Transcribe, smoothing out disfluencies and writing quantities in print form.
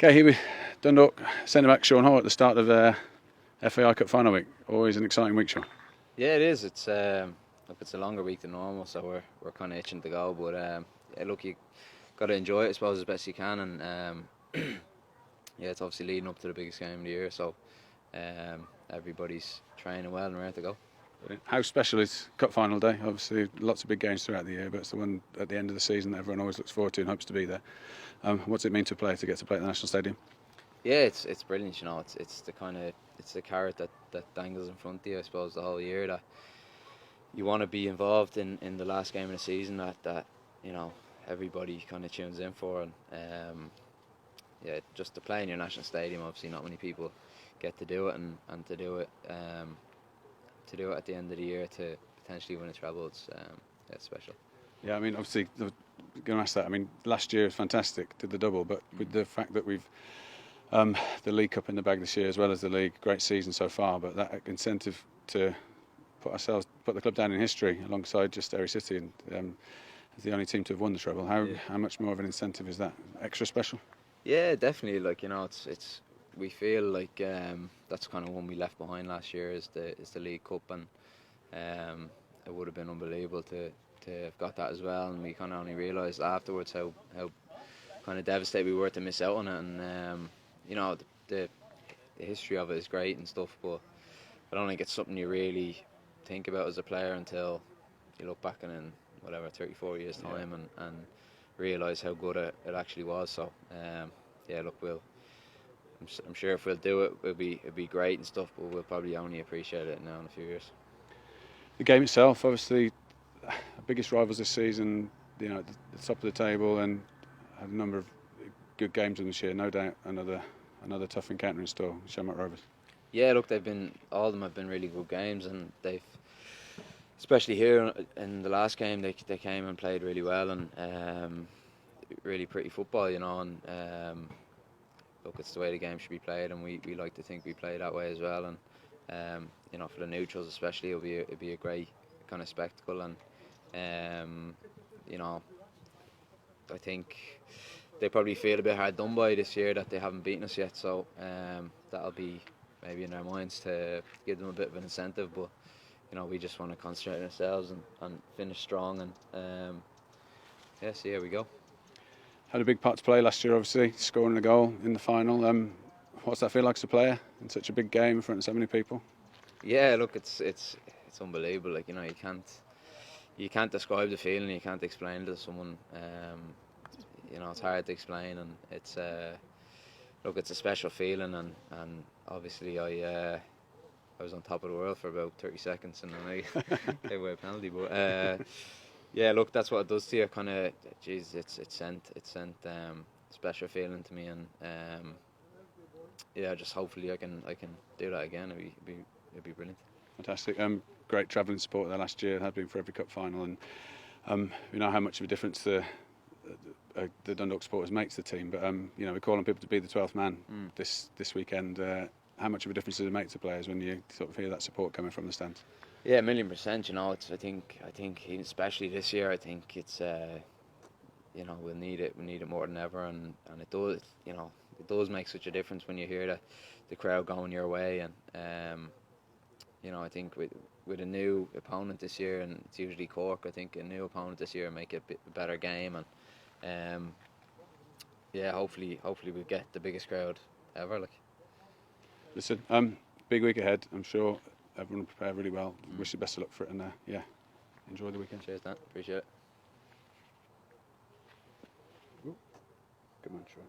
Okay, here we Dundalk centre-back Seán Hoare at the start of FAI Cup Final week. Always an exciting week, Seán. Yeah, it is. It's look, it's a longer week than normal, so we're kind of itching to go. But yeah, look, you got to enjoy it, I suppose, as best you can. And yeah, it's obviously leading up to the biggest game of the year, so everybody's training well and ready to go. How special is Cup Final Day? Obviously, lots of big games throughout the year, but it's the one at the end of the season that everyone always looks forward to and hopes to be there. What's it mean to a player to get to play at the National Stadium? Yeah, it's brilliant. You know, it's the carrot that dangles in front of you, I suppose, the whole year, that you want to be involved in the last game of the season that you know everybody kind of tunes in for. And yeah, just to play in your national stadium, obviously not many people get to do it, and to do it at the end of the year to potentially win a treble, it's special. Yeah, I mean, obviously, I'm going to ask that. I mean, last year was fantastic, did the double, but with the fact that we've the League Cup in the bag this year as well as the league, great season so far, but that incentive to put the club down in history alongside just Derry City and as the only team to have won the treble. How much more of an incentive is that? Extra special? Yeah, definitely. Like, you know, it's we feel like that's kind of one we left behind last year is the League Cup, and it would have been unbelievable to have got that as well. And we kind of only realised afterwards how kind of devastated we were to miss out on it. And you know, the history of it is great and stuff, but I don't think it's something you really think about as a player until you look back in whatever 34 years time and realise how good it actually was. So yeah, look, I'm sure if we'll do it, it'll be great and stuff, but we'll probably only appreciate it now in a few years. The game itself, obviously, the biggest rivals this season, you know, at the top of the table, and had a number of good games in this year. No doubt, another tough encounter in store, Shamrock Rovers. Yeah, look, all of them have been really good games, and they've, especially here in the last game, they came and played really well and really pretty football, you know. And look, it's the way the game should be played, and we like to think we play that way as well. And you know, for the neutrals especially, it'll be a great kind of spectacle. And you know, I think they probably feel a bit hard done by this year that they haven't beaten us yet. So that'll be maybe in their minds to give them a bit of an incentive. But you know, we just want to concentrate on ourselves and finish strong. And yeah, see how we go. Had a big part to play last year, obviously, scoring a goal in the final. What's that feel like as a player in such a big game in front of so many people? Yeah, look, it's unbelievable. Like, you know, you can't describe the feeling, you can't explain it to someone. You know, it's hard to explain, and it's look, it's a special feeling, and obviously I was on top of the world for about 30 seconds, and then I gave away a penalty. But yeah, look, that's what it does to you. Kind of, geez, it's sent special feeling to me, and yeah, just hopefully I can do that again. It'd be brilliant. Fantastic. Great travelling support there last year. It had been for every cup final, and we know how much of a difference the Dundalk supporters makes to the team. But you know, we're calling people to be the 12th man this weekend. How much of a difference does it make to players when you sort of hear that support coming from the stands? Yeah, 1,000,000%. You know, I think especially this year, I think it's you know, we'll need it. We need it more than ever, and it does. You know, it does make such a difference when you hear the crowd going your way. And you know, I think with a new opponent this year, and it's usually Cork, I think a new opponent this year make it a better game. And yeah, hopefully we get the biggest crowd ever. Like, listen, big week ahead. I'm sure everyone will prepare really well. Wish you best of luck for it, and yeah, enjoy the weekend. Cheers, Dan. Appreciate it. Good man, Troy.